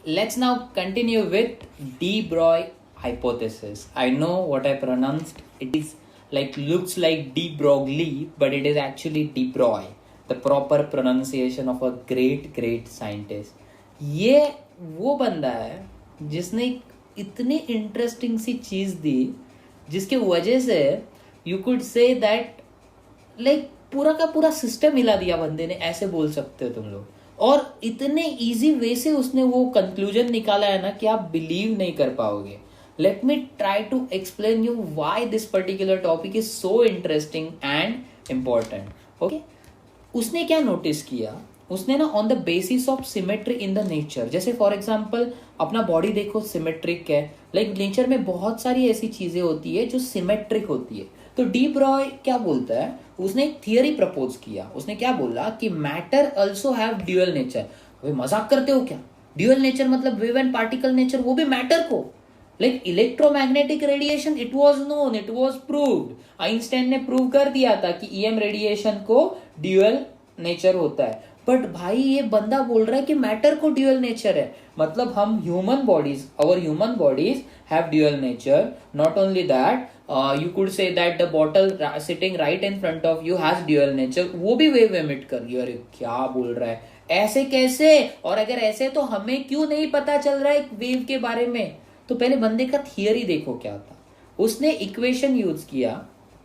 let's now continue with de Broglie hypothesis. I know what I pronounced. It is like looks like de Broglie, but it is actually de Broglie, the proper pronunciation of a great scientist. ये वो बंदा है जिसने इतनी interesting सी चीज दी जिसके वजह से you could say that like पूरा का पूरा सिस्टम हिला दिया बंदे ने, ऐसे बोल सकते हो तुम लोग. और इतने इजी वे से उसने वो कंक्लूजन निकाला है ना कि आप बिलीव नहीं कर पाओगे. Let me try to explain you why this particular topic is so interesting and important. Okay, उसने क्या नोटिस किया, उसने ना on the basis of symmetry in the nature, जैसे फॉर एग्जांपल अपना बॉडी देखो सिमेट्रिक है, लाइक नेचर में बहुत सारी ऐसी चीजें होती है जो सिमेट्रिक होती है. तो डी ब्रॉय क्या बोलता है, उसने एक थियरी प्रपोज किया. उसने क्या बोला कि matter also have dual nature. अबे मजाक करते हो क्या, ड्यूअल नेचर मतलब वेव एंड पार्टिकल नेचर, वो भी मैटर को. Like electromagnetic radiation, it was known, it was proved. Einstein ने प्रूव कर दिया था कि ईएम रेडिएशन को ड्यूअल नेचर होता है. बट भाई ये बंदा बोल रहा है कि मैटर को ड्यूअल नेचर है. मतलब हम human bodies, our human bodies have dual nature. Not only that, you could say that the bottle sitting right in front of you has dual nature, वो भी वेव एमिट कर रही है. अरे क्या बोल रहा है, ऐसे कैसे? और अगर ऐसे तो हमें क्यों नहीं पता चल रहा है वेव के बारे में? तो पहले बंदे का थियरी देखो क्या था. उसने इक्वेशन यूज किया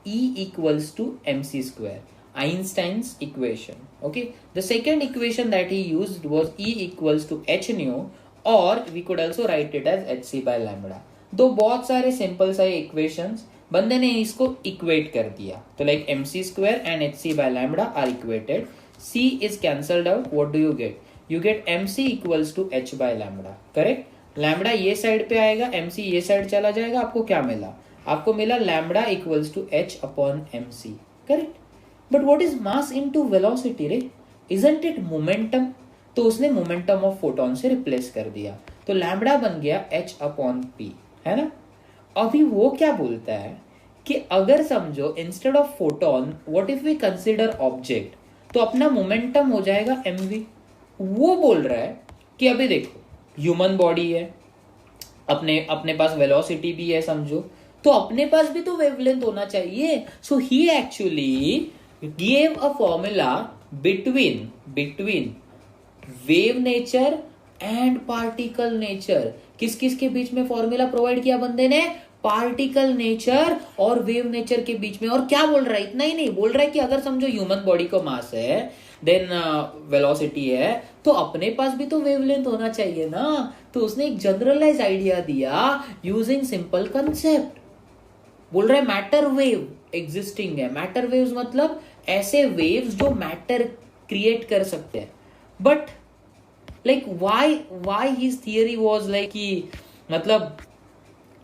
E equals to mc square, Einstein's equation. Okay, the second equation that he used was E equals to h nu, or we could also write it as hc by lambda. दो बहुत सारे simple सा equations, बंदे ने इसको equate कर दिया. तो like mc square and hc by lambda are equated. c is cancelled out. What do you get? You get mc equals to h by lambda. Correct. Lambda ये साइड पे आएगा, mc ये साइड चला जाएगा. आपको क्या मिला? आपको मिला lambda equals to h upon mc. Correct. But what is mass into velocity रे? Isn't it momentum? तो उसने मोमेंटम ऑफ फोटोन से रिप्लेस कर दिया. तो लैम्बडा बन गया h अपॉन p, है ना. अभी वो क्या बोलता है कि अगर समझो instead of photon what if we consider object, तो अपना मोमेंटम हो जाएगा mv. वो बोल रहा है कि अभी देखो ह्यूमन बॉडी है, अपने पास वेलोसिटी भी है समझो, तो अपने पास भी तो वेवलेंथ होना चाहिए. So he actually give a formula between wave nature and particle nature. किस किस के बीच में फॉर्मूला प्रोवाइड किया बंदे ने? पार्टिकल नेचर और वेव नेचर के बीच में. और क्या बोल रहा है? इतना ही नहीं बोल रहा है कि अगर समझो ह्यूमन बॉडी को मास है, देन वेलोसिटी है, तो अपने पास भी तो वेवलेंथ होना चाहिए ना. तो उसने एक जनरलाइज आइडिया दिया यूजिंग सिंपल कंसेप्ट. बोल रहा है मैटर वेव एग्जिस्टिंग है. मैटर वेव्स मतलब ऐसे वेव्स जो मैटर क्रिएट कर सकते हैं. But like why his theory was like कि मतलब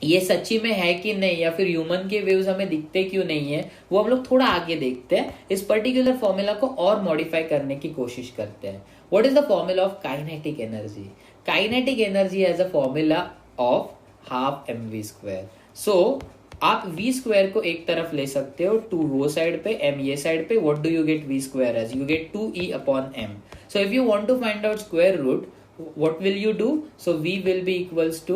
ये सच्ची में है कि नहीं, या फिर ह्यूमन के वेव्स हमें दिखते क्यों नहीं है, वो हम लोग थोड़ा आगे देखते हैं. इस पर्टिकुलर फॉर्मूला को और मॉडिफाई करने की कोशिश करते हैं. What is the formula of kinetic energy? Kinetic energy as a formula of half mv square. So आप v स्क्वायर को एक तरफ ले सकते हो, 2 वो साइड पे, m ये साइड पे. What do you get v square as? You get 2e upon m. So if you want to find out square root, what will you do? So v will be equals to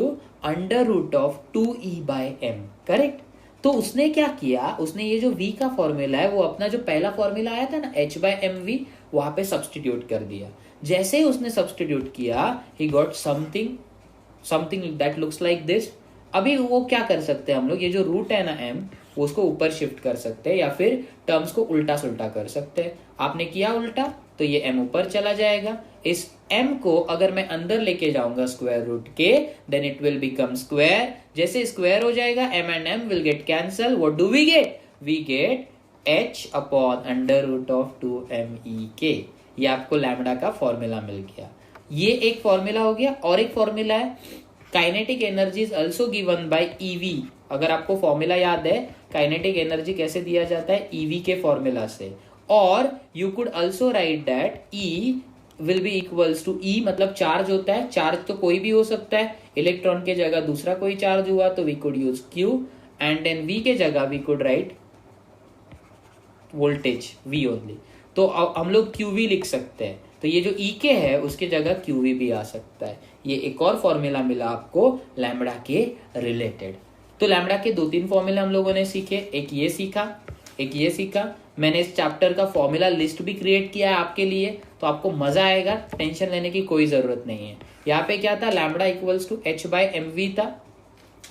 under root of 2e by m. Correct. तो उसने क्या किया, उसने ये जो v का formula है वो अपना जो पहला फॉर्मूला आया था ना h by mv, वहां पे सब्सटीट्यूट कर दिया. जैसे ही उसने सब्सटीट्यूट किया, he got something that looks like this. अभी वो क्या कर सकते हैं हम लोग, ये जो रूट है ना m, वो उसको ऊपर शिफ्ट कर सकते हैं या फिर टर्म्स को उल्टा सुल्टा कर सकते हैं. आपने किया उल्टा तो ये m ऊपर चला जाएगा. इस m को अगर मैं अंदर लेके जाऊंगा स्क्वायर रूट के, then it will become square. जैसे स्क्वायर हो जाएगा, m and m will get cancel. What do we get? We get h upon under root of 2mek. ये आपको लैम्बडा का फॉर्मूला मिल गया. ये एक फॉर्मूला हो गया. और एक फॉर्मूला है kinetic energy is also given by ev. अगर आपको फॉर्मूला याद है काइनेटिक एनर्जी कैसे दिया जाता है, ev के फॉर्मूला से. और you could also write that E will be equals to E मतलब चार्ज होता है. चार्ज तो कोई भी हो सकता है. इलेक्ट्रॉन के जगह दूसरा कोई चार्ज हुआ तो we could use Q, and then V के जगह we could write voltage V only. तो हम लोग QV लिख सकते हैं. तो ये जो EK है उसकी जगह QV भी आ सकता है। ये एक और फॉर्मूला मिला आपको लैम्बडा के रिलेटेड। तो लैम्बडा के 2-3 फॉर्मूला हम लोगों ने सीखे, एक ये सीखा। मैंने इस चैप्टर का फॉर्मूला लिस्ट भी क्रिएट किया है आपके लिए, तो आपको मजा आएगा, टेंशन लेने की कोई जरूरत नहीं है। यहाँ पे क्या था, लैम्बडा इक्वल्स टू H/mv था।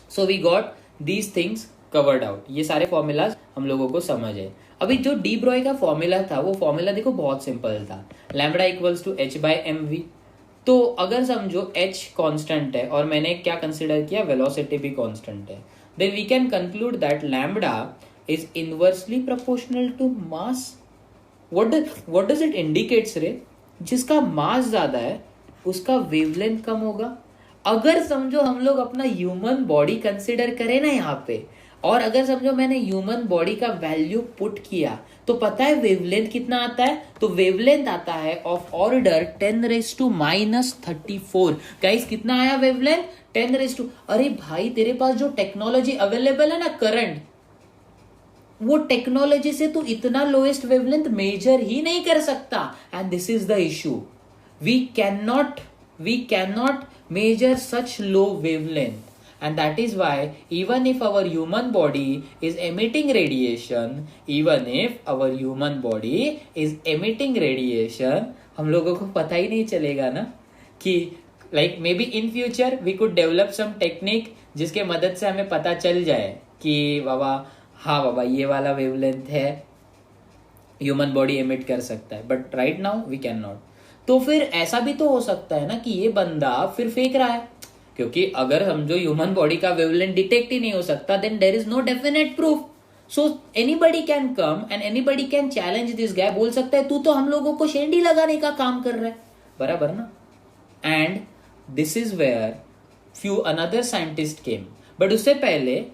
So we got these things covered out. ये सारे फॉर्मूलाज हम लोगों को समझ है। अभी जो डी ब्रॉय का फॉर्मूला था वो फॉर्मूला देखो बहुत सिंपल था, लैम्बडा इक्वल्स टू H/mv। तो अगर समझो H कांस्टेंट है और मैंने क्या कंसिडर किया, वेलोसिटी भी कांस्टेंट है, then we can conclude that lambda is inversely proportional to mass. What does it indicates रे? जिसका मास ज्यादा है उसका वेवलेंथ कम होगा। अगर समझो हम लोग अपना ह्यूमन बॉडी कंसिडर करें ना यहाँ पे, और अगर समझो मैंने ह्यूमन बॉडी का वैल्यू पुट किया, तो पता है वेवलेंथ कितना आता है, तो वेवलेंथ आता है ऑफ ऑर्डर 10⁻⁻34। गाइस कितना आया वेवलेंथ, 10⁻। अरे भाई तेरे पास जो टेक्नोलॉजी अवेलेबल है ना करंट, वो टेक्नोलॉजी से तो इतना लोएस्ट वेवलेंथ मेजर ही नहीं कर सकता। And this is the issue, we cannot measure such low wavelength, and that is why even if our human body is emitting radiation, हम लोगों को पता ही नहीं चलेगा ना कि like may be in future we could develop some technique जिसके मदद से हमें पता चल जाए कि हाँ बाबा ये वाला वेवलेंथ है, ह्यूमन बॉडी एमिट कर सकता है, but right now we can not. तो फिर ऐसा भी तो हो सकता है ना कि ये बंदा फिर फेंक रहा है, क्योंकि अगर समझो ह्यूमन बॉडी का वेवलेंथ डिटेक्ट ही नहीं हो सकता, then there is no definite proof. So anybody can come and anybody can challenge this guy, बोल सकता है तू तो हम लोगों को शेंडी लगाने का काम कर रहा है, बराबर ना। And this is where few another scientist came, but उससे पहले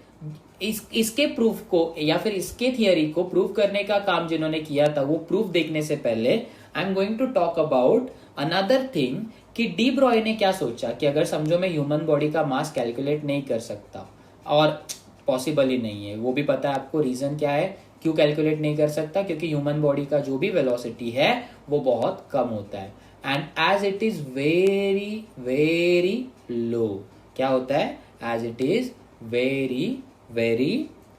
इसके प्रूफ को या फिर इसके थियरी को प्रूफ करने का काम जिन्होंने किया था, वो प्रूफ देखने से पहले I am going to talk about another thing कि डी ब्रॉय ने क्या सोचा कि अगर समझो मैं ह्यूमन बॉडी का मास कैलकुलेट नहीं कर सकता, और पॉसिबल ही नहीं है, वो भी पता है आपको रीजन क्या है क्यों कैलकुलेट नहीं कर सकता, क्योंकि ह्यूमन बॉडी का जो भी वेलोसिटी है वो बहुत कम होता है, and as it is very very low. क्या होता है, as it is very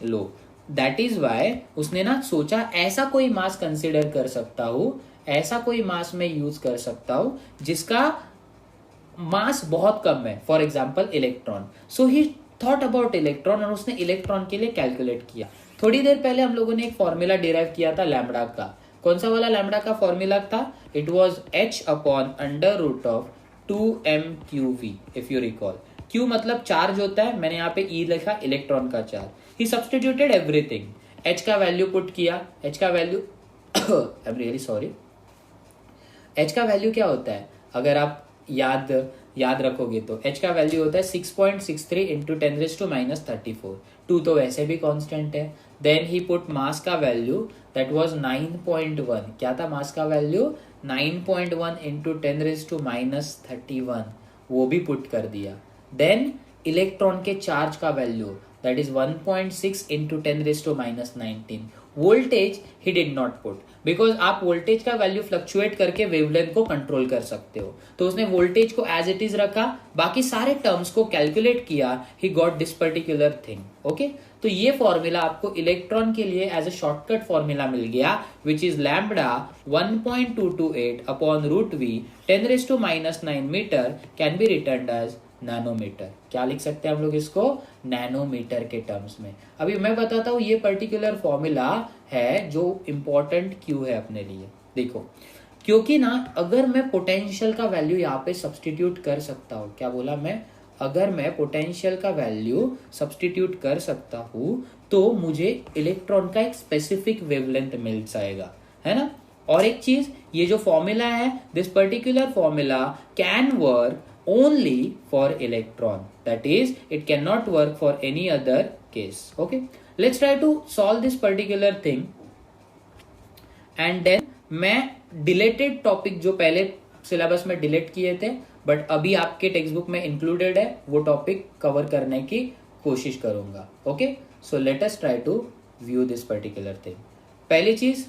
low. That is why उसने ना सोचा ऐसा कोई मास कंसिडर कर सकता हूं, ऐसा कोई मास में यूज कर सकता हूं जिसका मास बहुत कम है, for example electron. So he thought about electron और उसने इलेक्ट्रॉन के लिए कैलकुलेट किया। थोड़ी देर पहले हम लोगों ने एक फॉर्मूला डिराइव किया था लैम्बडा का। कौन सा वाला लैम्बडा का फॉर्मूला था, it was h/√2mqv if you recall. Q मतलब चार्ज होता है, मैंने यहाँ पे E लिखा इलेक्ट्रॉन का चार्ज। ही सब्स्टिट्यूटेड एवरीथिंग, H का वैल्यू पुट किया, H का value I am really sorry, H का वैल्यू क्या होता है अगर आप याद रखोगे तो H का वैल्यू होता है 6.63 इंटू 10⁻⁻34। 2 तो वैसे भी कांस्टेंट है। देन ही पुट मास का वैल्यू दैट वाज 9.1। क्या था मास का वैल्यू, 9.1 इंटू 10⁻31, वो भी पुट कर दिया। देन इलेक्ट्रॉन के चार्ज का value that is 1.6 into 10⁻19। Voltage he did not put, because आप वोल्टेज का वैल्यू फ्लक्चुएट करके वेवलेंथ को कंट्रोल कर सकते हो, तो उसने वोल्टेज को एज इट इज रखा, बाकी सारे टर्म्स को कैलकुलेट किया, he got this particular thing. Okay, तो ये फॉर्मूला आपको इलेक्ट्रॉन के लिए एज अ शॉर्टकट फॉर्मूला मिल गया, which is lambda 1.228 upon √v 10⁻⁹ meter can be returned as nanometer. क्या लिख सकते हैं हम लोग इसको, नैनोमीटर के टर्म्स में। अभी मैं बताता हूं ये पर्टिकुलर फॉर्मूला है जो इंपॉर्टेंट क्यों है अपने लिए। देखो, क्योंकि ना अगर मैं पोटेंशियल का वैल्यू यहाँ पे सब्सटीट्यूट कर सकता हूँ, क्या बोला मैं, अगर मैं पोटेंशियल का वैल्यू सब्सटीट्यूट कर सकता हूँ तो मुझे इलेक्ट्रॉन का एक स्पेसिफिक वेवलेंथ मिल जाएगा, है ना। और एक चीज, ये जो फॉर्मूला है, this particular formula can work only for electron, that is it cannot work for any other case. Okay, let's try to solve this particular thing, and then मैं डिलेटेड टॉपिक जो पहले सिलेबस में delete किए थे but अभी आपके text book में included है, वो टॉपिक कवर करने की कोशिश करूंगा। Okay, so let us try to view this particular thing. पहली चीज,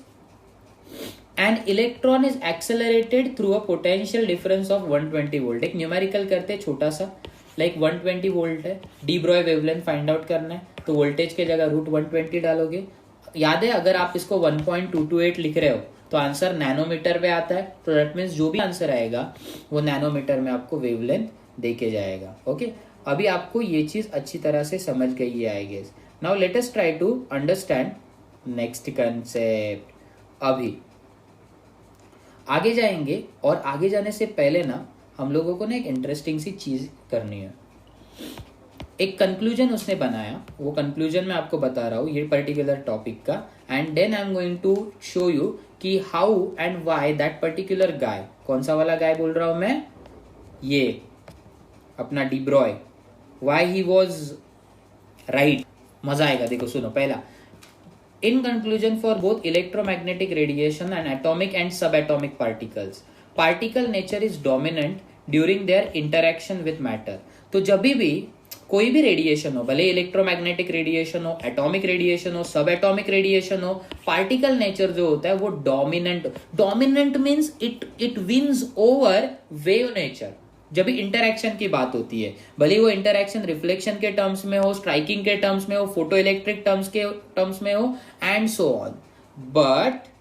and electron is accelerated through a potential difference of 120 volt. एक न्यूमेरिकल करते हैं छोटा सा, लाइक 120 वोल्ट है, de Broglie wavelength find out करना है, तो वोल्टेज के जगह √120 डालोगे। याद है अगर आप इसको 1.228 लिख रहे हो तो आंसर नैनोमीटर में आता है, तो दैट मीन्स जो भी आंसर आएगा वो नैनोमीटर में आपको वेवलेंथ देके जाएगा। ओके, अभी आपको ये चीज अच्छी तरह से समझ गई है I guess. Now let us try to understand next concept. अभी आगे जाएंगे और आगे जाने से पहले ना हम लोगों को ना एक इंटरेस्टिंग सी चीज करनी है। एक कंक्लूजन उसने बनाया, वो कंक्लूजन मैं आपको बता रहा हूँ ये पर्टिकुलर टॉपिक का, and then I am going to show you कि how and why that particular guy, कौन सा वाला गाय बोल रहा हूं मैं, ये अपना de Broglie, why he was right. मजा आएगा, देखो सुनो। पहला, in conclusion for both electromagnetic radiation and atomic and sub atomic particles, particle nature is dominant during their interaction with matter. तो जब भी कोई भी रेडिएशन हो, भले इलेक्ट्रोमैग्नेटिक रेडिएशन हो, एटॉमिक रेडिएशन हो, सब एटॉमिक रेडिएशन हो, पार्टिकल नेचर जो होता है वो dominant means it wins over wave nature. जब भी इंटरैक्शन की बात होती है, भले वो इंटरैक्शन रिफ्लेक्शन के टर्म्स में हो, स्ट्राइकिंग के टर्म्स में हो, फोटो इलेक्ट्रिक टर्म्स में हो, and so on, but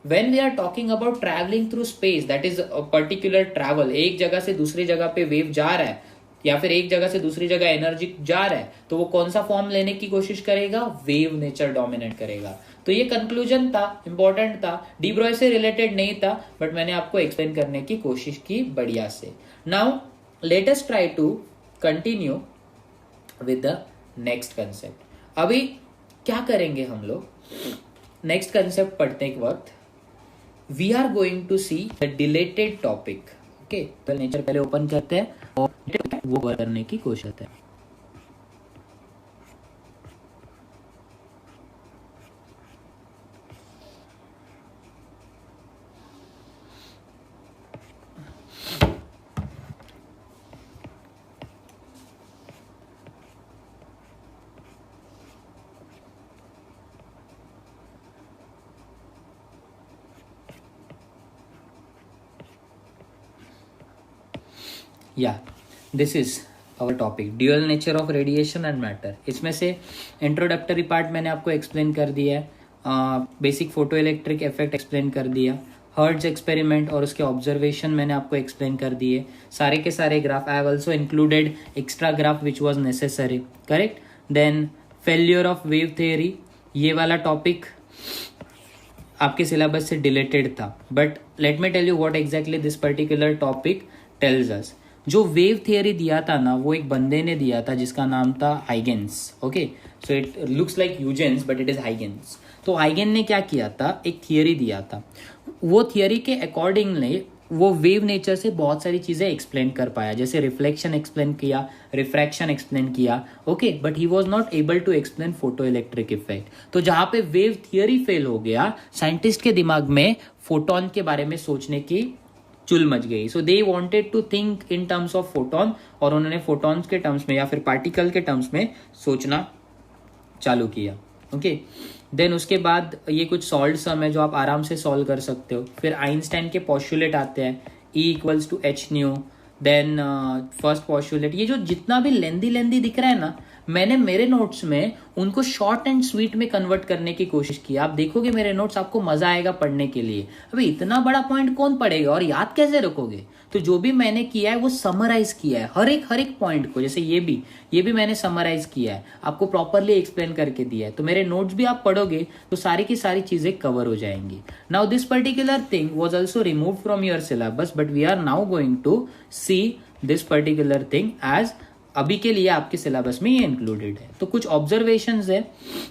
when we are talking about traveling through space, that is a particular travel, एक जगह से दूसरी जगह पे वेव जा रहा है या फिर एक जगह से दूसरी जगह एनर्जी जा रहा है, तो वो कौन सा फॉर्म लेने की कोशिश करेगा, वेव नेचर डोमिनेट करेगा। तो ये कंक्लूजन था, इंपॉर्टेंट था, डी ब्रॉय से रिलेटेड नहीं था, बट मैंने आपको एक्सप्लेन करने की कोशिश की बढ़िया से। Now let us try to continue with the next concept. अभी क्या करेंगे हम लोग, नेक्स्ट कंसेप्ट पढ़ते के वक्त we are going to see the dilated topic। okay, तो नेचर पहले ओपन करते हैं और वो करने की कोशिश करते हैं। This is our topic, dual nature of radiation and matter. इसमें से इंट्रोडक्टरी पार्ट मैंने आपको एक्सप्लेन कर दिया है, basic photo electric effect explain कर दिया, हर्ट्ज एक्सपेरिमेंट और उसके ऑब्जर्वेशन मैंने आपको एक्सप्लेन कर दिए, सारे के सारे graph. I have also included extra graph which was necessary, correct. Then failure of wave theory, ये वाला टॉपिक आपके सिलेबस से डिलेटेड था, but let me tell you what exactly this particular topic tells us. जो wave theory दिया था ना, वो एक बंदे ने दिया था जिसका नाम था Huygens. Okay, so it looks like Huygens but it is Huygens. तो हाइगेन ने क्या किया था, एक थियरी दिया था, वो थियरी के अकॉर्डिंगली वो वेव नेचर से बहुत सारी चीजें एक्सप्लेन कर पाया, जैसे रिफ्लेक्शन एक्सप्लेन किया, रिफ्रैक्शन एक्सप्लेन किया, okay, but he was not able to explain photo electric effect. तो जहां पे वेव थियरी फेल हो गया, साइंटिस्ट के दिमाग में फोटोन के बारे में सोचने की चुल मच गई। So they wanted to think in terms of photon, और उन्होंने फोटॉन्स के टर्म्स में या फिर पार्टिकल के टर्म्स में सोचना चालू किया। ओके, देन उसके बाद ये कुछ सॉल्व सम है जो आप आराम से सॉल्व कर सकते हो। फिर आइंस्टाइन के पॉस्टुलेट आते हैं, E=h/nu, देन फर्स्ट पॉस्टुलेट। ये जो जितना भी लेंदी दिख रहा है ना, मैंने मेरे नोट्स में उनको शॉर्ट एंड स्वीट में कन्वर्ट करने की कोशिश की। आप देखोगे मेरे नोट्स, आपको मजा आएगा पढ़ने के लिए। अभी इतना बड़ा पॉइंट कौन पढ़ेगा और याद कैसे रखोगे? तो जो भी मैंने किया है वो समराइज किया है, हर एक पॉइंट को। जैसे ये भी मैंने समराइज किया है, आपको प्रॉपरली एक्सप्लेन करके दिया है। तो मेरे नोट्स भी आप पढ़ोगे तो सारी की सारी चीजें कवर हो जाएंगी। Now this particular thing was also removed from your syllabus, but we are now going to see this particular thing as अभी के लिए आपके सिलेबस में ये इंक्लूडेड है। तो कुछ ऑब्जर्वेशंस है,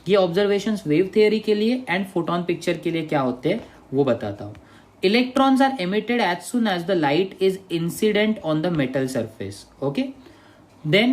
ये ऑब्जर्वेशंस वेव थियरी के लिए एंड फोटोन पिक्चर के लिए क्या होते हैं वो बताता हूं। Electrons are emitted as soon as the light is incident on the metal surface. Okay, then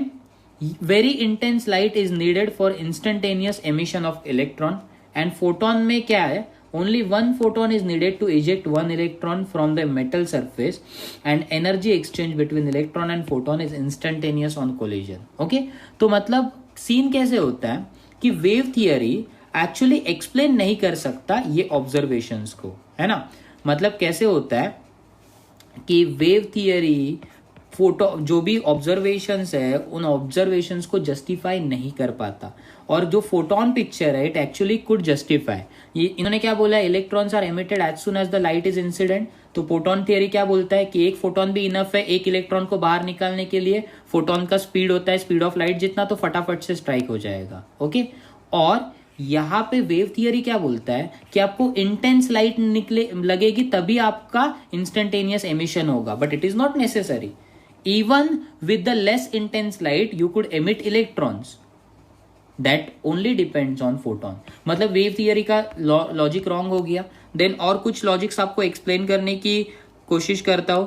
very intense light is needed for instantaneous emission of electron, and photon में क्या है, only one photon is needed to eject one electron from the metal surface, and energy exchange between electron and photon is instantaneous on collision. Okay, तो मतलब scene कैसे होता है कि wave theory actually explain नहीं कर सकता ये ऑब्जर्वेशंस को, है ना। मतलब कैसे होता है कि वेव थियरी फोटो जो भी ऑब्जर्वेशंस है उन ऑब्जर्वेशंस को जस्टिफाई नहीं कर पाता, और जो फोटोन पिक्चर है इट एक्चुअली कुड जस्टिफाई। ये इन्होंने क्या बोला है, electrons are emitted as soon as the light is incident. तो फोटोन थियरी क्या बोलता है कि एक फोटोन भी इनफ है एक इलेक्ट्रॉन को बाहर निकालने के लिए। फोटोन का स्पीड होता है स्पीड ऑफ लाइट जितना, तो फटाफट से स्ट्राइक हो जाएगा। ओके, और यहाँ पे वेव थियरी क्या बोलता है कि आपको इंटेंस लाइट निकले लगेगी तभी आपका इंस्टेंटेनियस एमिशन होगा, but it is not necessary. Even with the less intense light you could emit electrons. That only depends on photon. मतलब वेव थियरी का लॉजिक रॉन्ग हो गया। देन और कुछ लॉजिक्स आपको एक्सप्लेन करने की कोशिश करता हूं।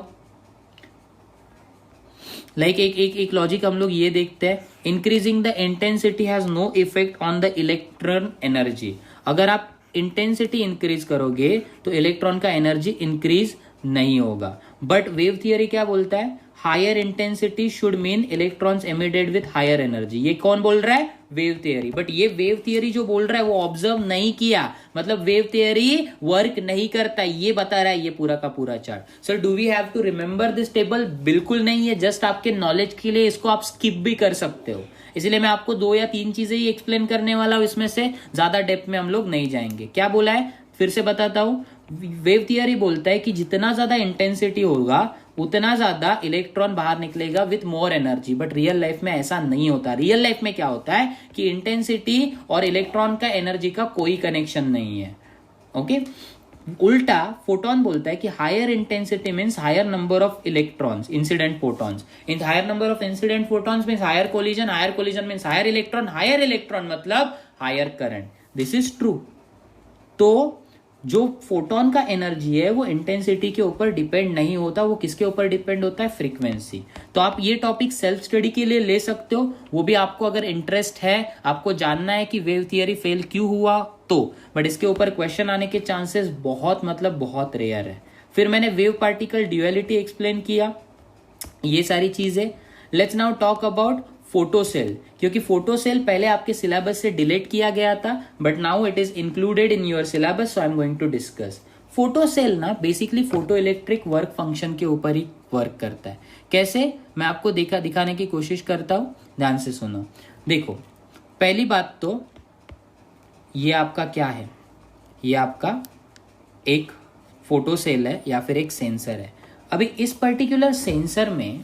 लाइक एक लॉजिक हम लोग ये देखते हैं, increasing the intensity has no effect on the electron energy. अगर आप इंटेंसिटी इंक्रीज करोगे तो इलेक्ट्रॉन का एनर्जी इंक्रीज नहीं होगा। बट वेव थियरी क्या बोलता है, higher intensity should mean electrons emitted with higher energy. ये कौन बोल रहा है, वेव थियरी। बट ये वेव थियरी जो बोल रहा है वो ऑब्जर्व नहीं किया, मतलब वेव थियरी वर्क नहीं करता, ये बता रहा है ये पूरा का पूरा chart. Sir do we have to remember this table? बिल्कुल नहीं है, जस्ट आपके नॉलेज के लिए इसको आप स्किप भी कर सकते हो। इसलिए मैं आपको 2 या 3 चीजें ही एक्सप्लेन करने वाला हूं, इसमें से ज्यादा डेप्थ में हम लोग नहीं जाएंगे। क्या बोला है फिर से बताता हूं, वेव थियरी बोलता है कि जितना ज्यादा इंटेंसिटी होगा उतना ज्यादा इलेक्ट्रॉन बाहर निकलेगा with more energy. But real life में ऐसा नहीं होता। रियल लाइफ में क्या होता है कि इंटेंसिटी और इलेक्ट्रॉन का एनर्जी का कोई कनेक्शन नहीं है। ओके, उल्टा फोटोन बोलता है कि higher intensity means higher number of electrons, incident photons. In higher number of incident photons means higher collision means higher electron मतलब higher current. This is true. तो जो फोटोन का एनर्जी है वो इंटेंसिटी के ऊपर डिपेंड नहीं होता, वो किसके ऊपर डिपेंड होता है, फ्रीक्वेंसी। तो आप ये टॉपिक सेल्फ स्टडी के लिए ले सकते हो, वो भी आपको अगर इंटरेस्ट है, आपको जानना है कि वेव थियरी फेल क्यों हुआ तो। बट इसके ऊपर क्वेश्चन आने के चांसेस बहुत रेयर है। फिर मैंने वेव पार्टिकल ड्यूअलिटी एक्सप्लेन किया, ये सारी चीजें। Let's now talk about photocell, क्योंकि फोटोसेल पहले आपके सिलेबस से डिलीट किया गया था but now it is included in your syllabus, so I am going to discuss. Photocell ना basically photo electric work function के ऊपर ही वर्क करता है। कैसे, मैं आपको दिखाने की कोशिश करता हूं, ध्यान से सुनो। देखो, पहली बात तो ये आपका क्या है, ये आपका एक फोटोसेल है या फिर एक सेंसर है। अभी इस पर्टिकुलर सेंसर में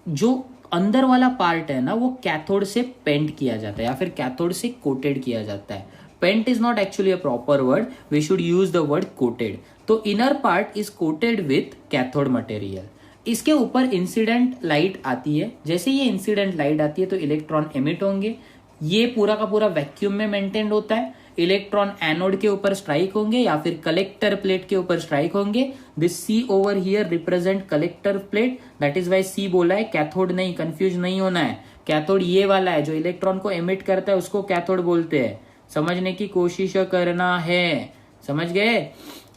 जो अंदर वाला पार्ट है ना वो कैथोड से पेंट किया जाता है या फिर कैथोड से कोटेड किया जाता है। Paint is not actually a proper word, we should use the word coated. तो inner part is coated with cathode material. इसके ऊपर इंसिडेंट लाइट आती है, जैसे ये इंसिडेंट लाइट आती है तो इलेक्ट्रॉन एमिट होंगे। ये पूरा का पूरा वैक्यूम में मेंटेन होता है। इलेक्ट्रॉन एनोड के ऊपर स्ट्राइक होंगे या फिर कलेक्टर प्लेट के ऊपर स्ट्राइक होंगे। This C over here represent collector plate, that is why C बोला है, कैथोड नहीं, कंफ्यूज नहीं होना है। कैथोड ये वाला है जो इलेक्ट्रॉन को एमिट करता है, उसको कैथोड बोलते हैं। समझने की कोशिश करना है, समझ गए?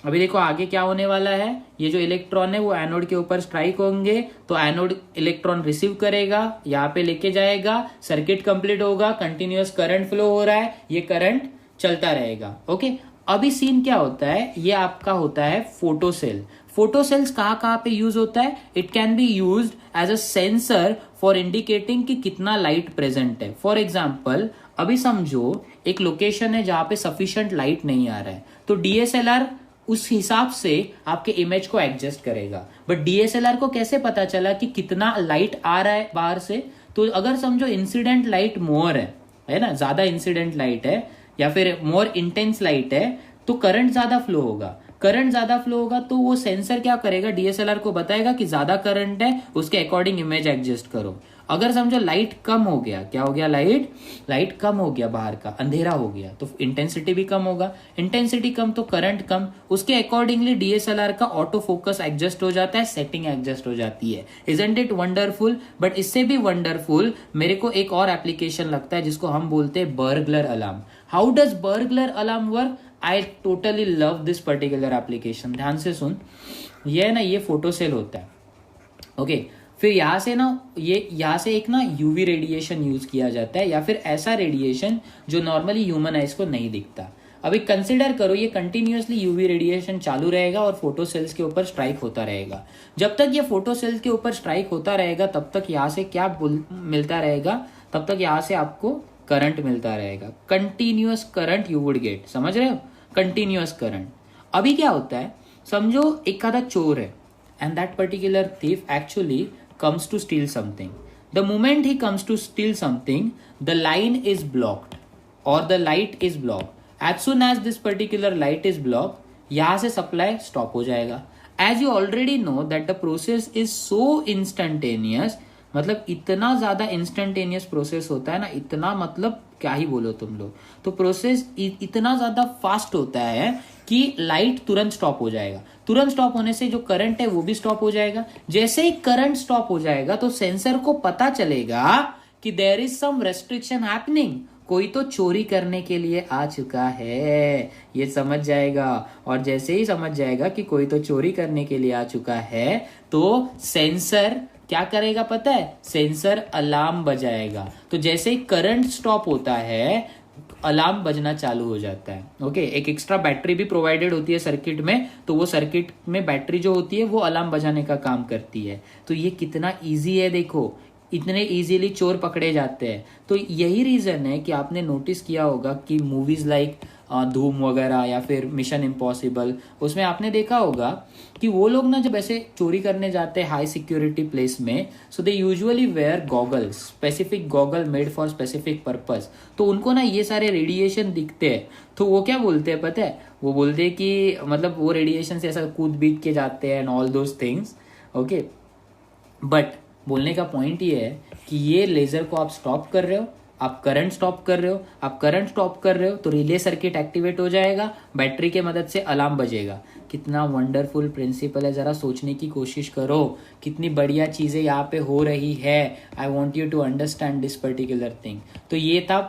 अभी देखो आगे क्या होने वाला है, ये जो इलेक्ट्रॉन है वो एनोड के ऊपर स्ट्राइक होंगे तो एनोड इलेक्ट्रॉन रिसीव करेगा, यहाँ पे लेके जाएगा, सर्किट कंप्लीट होगा, कंटिन्यूअस करंट फ्लो हो रहा है, ये करंट चलता रहेगा। ओके, अभी सीन क्या होता है, ये आपका होता है फोटोसेल। फोटोसेल्स कहाँ पे यूज होता है, it can be used as a sensor for indicating कि कितना लाइट प्रेजेंट है। फॉर एग्जाम्पल अभी समझो एक लोकेशन है जहां पे सफिशिएंट लाइट नहीं आ रहा है, तो डीएसएलआर उस हिसाब से आपके इमेज को एडजस्ट करेगा। बट डीएसएलआर को कैसे पता चला कि कितना लाइट आ रहा है बाहर से? तो अगर समझो इंसिडेंट लाइट मोर है ना, ज्यादा इंसिडेंट लाइट है या फिर मोर इंटेंस लाइट है तो करंट ज्यादा फ्लो होगा। करंट ज्यादा फ्लो होगा तो वो सेंसर क्या करेगा, डीएसएलआर को बताएगा कि ज्यादा करंट है, उसके अकॉर्डिंग इमेज एडजस्ट करो। अगर समझो लाइट कम हो गया, क्या हो गया, लाइट कम हो गया, बाहर का अंधेरा हो गया, तो इंटेंसिटी भी कम होगा। इंटेंसिटी कम तो करंट कम, उसके अकॉर्डिंगली डीएसएलआर का ऑटो फोकस एडजस्ट हो जाता है, सेटिंग एडजस्ट हो जाती है। Isn't it wonderful? बट इससे भी वंडरफुल मेरे को एक और एप्लीकेशन लगता है जिसको हम बोलते हैं burglar alarm. How does burglar alarm work? I totally love this particular application. ध्यान से सुन, ये ना ये फोटोसेल होता है। ओके, फिर यहां से ना यहां से एक ना यूवी रेडिएशन यूज किया जाता है या फिर ऐसा रेडिएशन जो नॉर्मली ह्यूमन आइज को नहीं दिखता। अभी कंसिडर करो ये कंटिन्यूअसली यूवी रेडिएशन चालू रहेगा और फोटो सेल्स के ऊपर स्ट्राइक होता रहेगा। जब तक ये फोटो सेल्स के ऊपर स्ट्राइक होता रहेगा तब तक यहाँ से क्या मिलता रहेगा, तब तक यहाँ से आपको करंट मिलता रहेगा। Continuous current you would get, समझ रहे हो, कंटिन्यूअस करंट। अभी क्या होता है, समझो एक आधा चोर है and that particular thief actually comes to steal something. The moment he comes to steal something, the line is blocked or the light is blocked. As soon as this particular light is blocked, यहाँ से supply stop हो जाएगा। As you already know that the process is so instantaneous, मतलब इतना ज्यादा instantaneous process होता है ना, इतना मतलब क्या ही बोलो तुम लोग, तो प्रोसेस इतना ज्यादा फास्ट होता है कि लाइट तुरंत स्टॉप हो जाएगा। तुरंत स्टॉप होने से जो करंट है वो भी स्टॉप हो जाएगा। जैसे ही करंट स्टॉप हो जाएगा तो सेंसर को पता चलेगा कि there is some restriction happening, कोई तो चोरी करने के लिए आ चुका है, ये समझ जाएगा। और जैसे ही समझ जाएगा कि कोई तो चोरी करने के लिए आ चुका है तो सेंसर क्या करेगा पता है, सेंसर अलार्म बजाएगा। तो जैसे ही करंट स्टॉप होता है अलार्म बजना चालू हो जाता है। ओके, एक एक्स्ट्रा बैटरी भी प्रोवाइडेड होती है सर्किट में, तो वो सर्किट में बैटरी जो होती है वो अलार्म बजाने का काम करती है। तो ये कितना इजी है देखो, इतने इजीली चोर पकड़े जाते हैं। तो यही रीजन है कि आपने नोटिस किया होगा कि मूवीज लाइक धूम वगैरह या फिर मिशन इम्पॉसिबल, उसमें आपने देखा होगा कि वो लोग ना जब ऐसे चोरी करने जाते हैं हाई सिक्योरिटी प्लेस में, so they usually wear goggles, specific goggle made for specific purpose. तो उनको ना ये सारे रेडिएशन दिखते हैं, तो वो क्या बोलते हैं पता है, वो बोलते हैं कि मतलब वो रेडिएशन से ऐसा कूद बीत के जाते हैं and all those things. Okay, but बोलने का पॉइंट ये है कि ये लेजर को आप स्टॉप कर रहे हो, आप करंट स्टॉप कर रहे हो, आप करंट स्टॉप कर रहे हो तो रिले सर्किट एक्टिवेट हो जाएगा, बैटरी के मदद से अलार्म बजेगा। कितना वंडरफुल प्रिंसिपल है, जरा सोचने की कोशिश करो, कितनी बढ़िया चीजें यहाँ पे हो रही है। I want you to understand this particular thing. तो ये था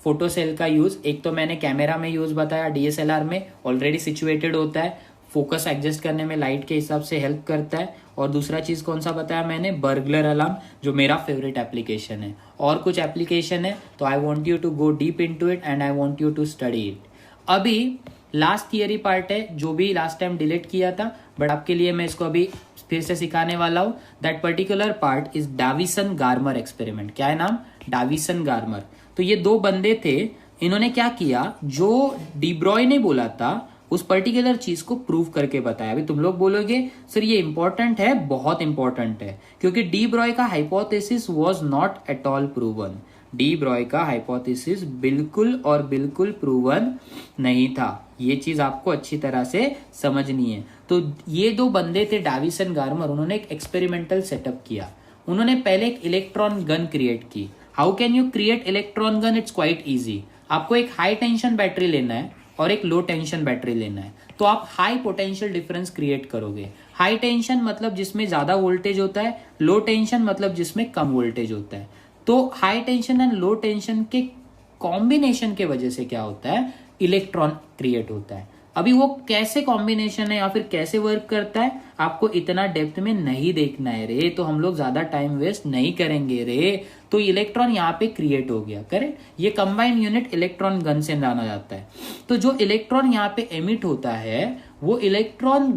फोटो सेल का यूज। एक तो मैंने कैमरा में यूज बताया, डीएसएलआर में ऑलरेडी सिचुएटेड होता है, फोकस एडजस्ट करने में लाइट के हिसाब से हेल्प करता है। और दूसरा चीज कौन सा बताया मैंने, बर्गलर अलार्म, जो मेरा फेवरेट एप्लीकेशन है। और कुछ एप्लीकेशन है तो I want you to go deep into it and I want you to study it. अभी लास्ट थियरी पार्ट है जो भी लास्ट टाइम डिलीट किया था, बट आपके लिए मैं इसको अभी फिर से सिखाने वाला हूं। That particular part is Davisson Germer experiment. क्या है नाम, डाविसन गार्मर। तो ये दो बंदे थे, इन्होंने क्या किया, जो डीब्रॉय ने बोला था उस पर्टिकुलर चीज को प्रूव करके बताया। अभी तुम लोग बोलोगे सर ये इंपॉर्टेंट है, बहुत इंपॉर्टेंट है, क्योंकि डी ब्रॉय का hypothesis was not at all proven. D Broglie का हाइपोथेसिस बिल्कुल और बिल्कुल प्रूवन नहीं था। ये चीज आपको अच्छी तरह से समझनी है। तो ये दो बंदे थे डाविसन गार्मर, उन्होंने एक एक्सपेरिमेंटल सेटअप किया। उन्होंने पहले एक इलेक्ट्रॉन गन क्रिएट की। How can you create electron gun, it's quite easy. आपको एक हाई टेंशन बैटरी लेना है और एक लो टेंशन बैटरी लेना है, तो आप हाई पोटेंशियल डिफरेंस क्रिएट करोगे। हाई टेंशन मतलब जिसमें ज्यादा वोल्टेज होता है, लो टेंशन मतलब जिसमें कम वोल्टेज होता है। तो high tension and low tension के कॉम्बिनेशन के वजह से क्या होता है, इलेक्ट्रॉन क्रिएट होता है। अभी वो कैसे कॉम्बिनेशन है या फिर कैसे वर्क करता है आपको इतना डेप्थ में नहीं देखना है रे, तो हम लोग ज्यादा टाइम वेस्ट नहीं करेंगे रे। तो इलेक्ट्रॉन यहाँ पे क्रिएट हो गया, करेक्ट। ये कंबाइंड यूनिट इलेक्ट्रॉन गन से जाना जाता है। तो जो इलेक्ट्रॉन यहाँ पे एमिट होता है वो इलेक्ट्रॉन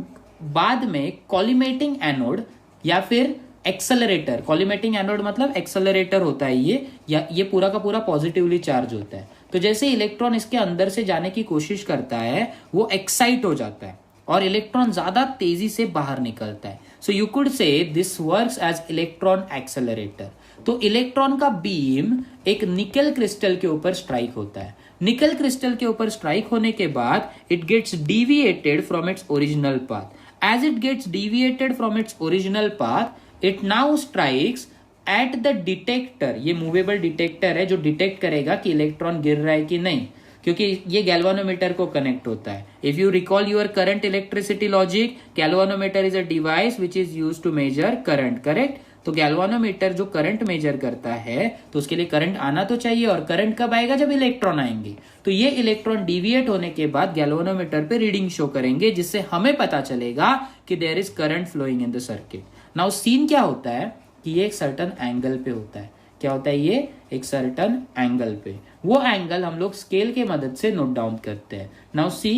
बाद में कॉलिमेटिंग एनोड या फिर एक्सेलरेटर, कॉलिमेटिंग एनोड मतलब एक्सेलरेटर होता है ये, या ये पूरा का पूरा पॉजिटिवली चार्ज होता है। तो जैसे इलेक्ट्रॉन इसके अंदर से जाने की कोशिश करता है वो एक्साइट हो जाता है और इलेक्ट्रॉन ज्यादा तेजी से बाहर निकलता है। So you could say this works as electron accelerator. तो इलेक्ट्रॉन का बीम एक निकल क्रिस्टल के ऊपर स्ट्राइक होता है। निकल क्रिस्टल के ऊपर स्ट्राइक होने के बाद it gets deviated from its original path. As it gets deviated from its original path it now strikes at the detector. ये मूवेबल डिटेक्टर है जो डिटेक्ट करेगा कि इलेक्ट्रॉन गिर रहा है कि नहीं, क्योंकि ये गैल्वानोमीटर को कनेक्ट होता है। If you recall your current electricity logic, galvanometer is a device which is used to measure current, correct. तो गैल्वानोमीटर जो करंट मेजर करता है तो उसके लिए करंट आना तो चाहिए, और करंट कब आएगा, जब इलेक्ट्रॉन आएंगे। तो ये इलेक्ट्रॉन डिविएट होने के बाद गैल्वानोमीटर पे रीडिंग शो करेंगे, जिससे हमें पता चलेगा कि there is current flowing in the circuit. Now scene क्या होता है कि ये एक सर्टन एंगल पे होता है। क्या होता है ये, एक सर्टन एंगल पे, वो एंगल हम लोग स्केल के मदद से नोट डाउन करते हैं. Now see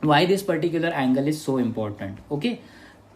why this particular angle is so important. Okay,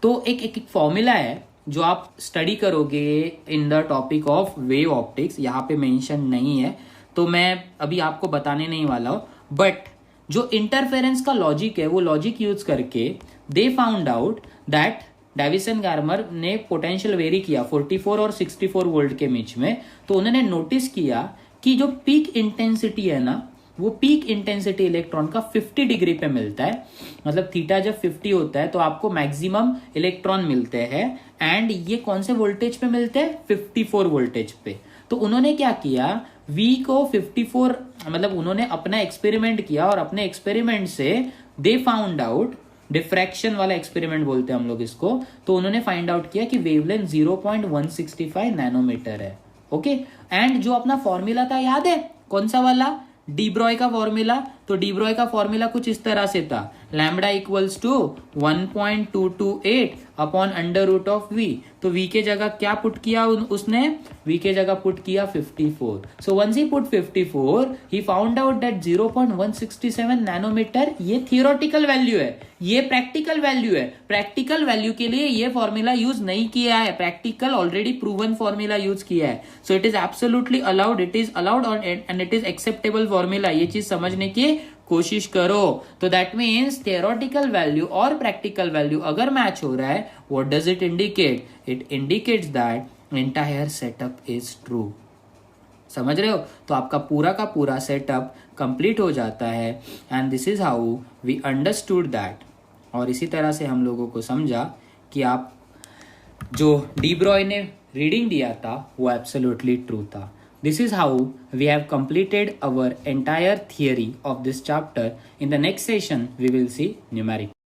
तो एक फॉर्मूला है जो आप स्टडी करोगे in the topic of wave optics, यहाँ पे मेंशन नहीं है तो मैं अभी आपको बताने नहीं वाला हूं, बट जो इंटरफेरेंस का लॉजिक है वो लॉजिक यूज करके they found out that Davisson Germer ने पोटेंशियल वेरी किया 44 और 64 वोल्ट के बीच में. तो उन्होंने नोटिस किया कि जो पीक इंटेंसिटी है ना, वो पीक इंटेंसिटी इलेक्ट्रॉन का 50 डिग्री पे मिलता है. मतलब थीटा जब 50 होता है तो आपको मैक्सिमम इलेक्ट्रॉन मिलते हैं, एंड ये कौन से वोल्टेज पे मिलते हैं, 54 वोल्टेज पे. तो उन्होंने क्या किया, V को 54, मतलब उन्होंने अपना एक्सपेरिमेंट किया और अपने एक्सपेरिमेंट से दे फाउंड आउट, डिफ्रैक्शन वाला एक्सपेरिमेंट बोलते हैं हम लोग इसको, तो उन्होंने फाइंड आउट किया कि वेवलेंथ 0.165 नैनोमीटर है. ओके, एंड जो अपना फॉर्मूला था याद है कौन सा वाला, डी ब्रॉय का फॉर्मूला. तो डी ब्रॉय का फॉर्मूला कुछ इस तरह से था, lambda equals to 1.228 upon under root of V. तो वी के जगह क्या पुट किया उसने, वी के जगह पुट किया 54. So once he put 54 he found out that 0.167 nanometer ये थियोरेटिकल वैल्यू है, ये प्रैक्टिकल वैल्यू है. प्रैक्टिकल वैल्यू के लिए ये फॉर्मूला यूज नहीं किया है, practical already proven formula use किया है. So it is absolutely allowed, it is allowed and it is acceptable formula. ये चीज समझने की कोशिश करो. तो दैट मीन्स थियोरेटिकल वैल्यू और प्रैक्टिकल वैल्यू अगर मैच हो रहा है, what does it indicate, it indicates that entire setup is true. समझ रहे हो, तो आपका पूरा का पूरा सेटअप कंप्लीट हो जाता है. And this is how we understood that. और इसी तरह से हम लोगों को समझा कि आप जो डी ब्रॉय ने रीडिंग दिया था वो एब्सोल्युटली ट्रू था. This is how we have completed our entire theory of this chapter. In the next session, we will see numeric.